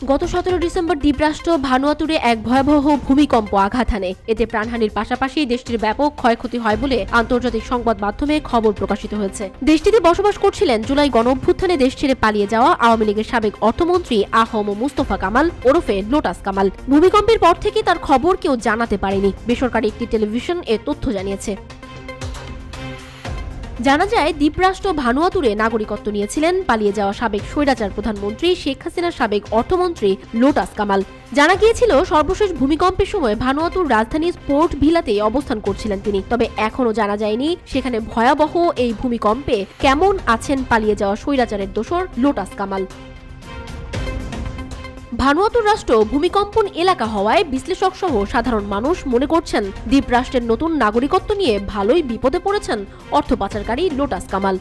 গত 17 ডিসেম্বর দ্বীপরাষ্ট্র ভানুয়াতুরে এক ভয়াবহ ভূমিকম্প আঘাত হানে। এতে প্রাণহানির পাশাপাশি দেশটির ব্যাপক ক্ষয়ক্ষতি হয় বলে আন্তর্জাতিক সংবাদ মাধ্যমে খবর প্রকাশিত হয়েছে। দেশটিতে বসবাস করছিলেন জুলাই গণঅভ্যুত্থানে দেশ ছেড়ে পালিয়ে যাওয়া আওয়ামী লীগের সাবেক অর্থমন্ত্রী আহম মুস্তফা কামাল ওরফে লোটাস কামাল। ভূমিকম্পের পর থেকে তার খবর কেউ জানাতে পারেনি। বেসরকারি একটি টেলিভিশন এ তথ্য জানিয়েছে। জানা যায়, দ্বীপরাষ্ট্র ভানুয়াতুরে নাগরিকত্ব নিয়েছিলেন পালিয়ে যাওয়া সাবেক স্বৈরাচার প্রধানমন্ত্রী শেখ হাসিনার সাবেক অর্থমন্ত্রী লোটাস কামাল। জানা গিয়েছিল, সর্বশেষ ভূমিকম্পের সময় ভানুয়াতুর রাজধানী পোর্ট ভিলাতেই অবস্থান করছিলেন তিনি। তবে এখনো জানা যায়নি সেখানে ভয়াবহ এই ভূমিকম্পে কেমন আছেন পালিয়ে যাওয়া স্বৈরাচারের দোসর লোটাস কামাল। ভানুয়াতুর রাষ্ট্র ভূমিকম্পন এলাকা হওয়ায় বিশ্লেষক সহ সাধারণ মানুষ মনে করছেন দ্বীপরাষ্ট্রের নতুন নাগরিকত্ব নিয়ে ভালোই বিপদে পড়েছেন অর্থ পাচারকারী লোটাস কামাল।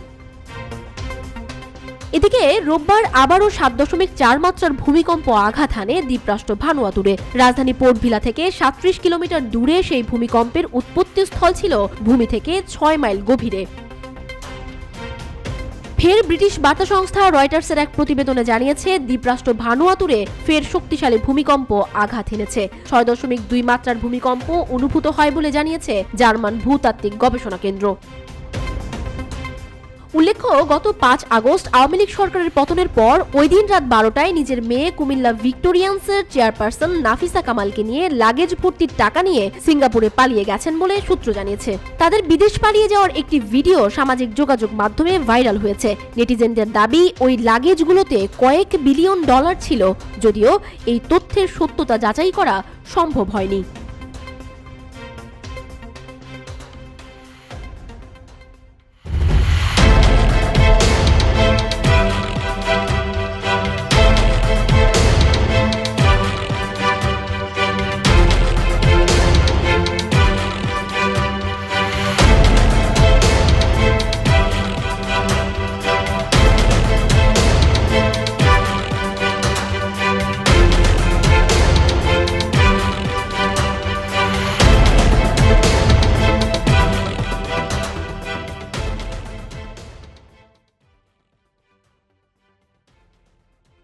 এদিকে রোববার আবারও 7.4 মাত্রার ভূমিকম্প আঘাত হানে দ্বীপরাষ্ট্র ভানুয়াতুরে। রাজধানী পোর্ট ভিলা থেকে 37 কিলোমিটার দূরে সেই ভূমিকম্পের উৎপত্তিস্থল ছিল ভূমি থেকে 6 মাইল গভীরে। ফের ব্রিটিশ বার্তা সংস্থা রয়টার্সের এক প্রতিবেদনে জানিয়েছে, দ্বীপরাষ্ট্র ভানুয়াতুরে ফের শক্তিশালী ভূমিকম্প আঘাত হেনেছে। 6.2 মাত্রার ভূমিকম্প অনুভূত হয় বলে জানিয়েছে জার্মান ভূতাত্ত্বিক গবেষণা কেন্দ্র। উল্লেখ্য, গত 5 আগস্ট আওয়ামী লীগ সরকারের পতনের পর ওই দিন রাত 12টায় নিজের মেয়ে কুমিল্লা ভিক্টোরিয়ান্সের চেয়ারপারসন নাফিসা কামালকে নিয়ে লাগেজ ভর্তির টাকা নিয়ে সিঙ্গাপুরে পালিয়ে গেছেন বলে সূত্র জানিয়েছে। তাদের বিদেশ পালিয়ে যাওয়ার একটি ভিডিও সামাজিক যোগাযোগ মাধ্যমে ভাইরাল হয়েছে। নেটিজেনদের দাবি, ওই লাগেজগুলোতে কয়েক বিলিয়ন ডলার ছিল, যদিও এই তথ্যের সত্যতা যাচাই করা সম্ভব হয়নি।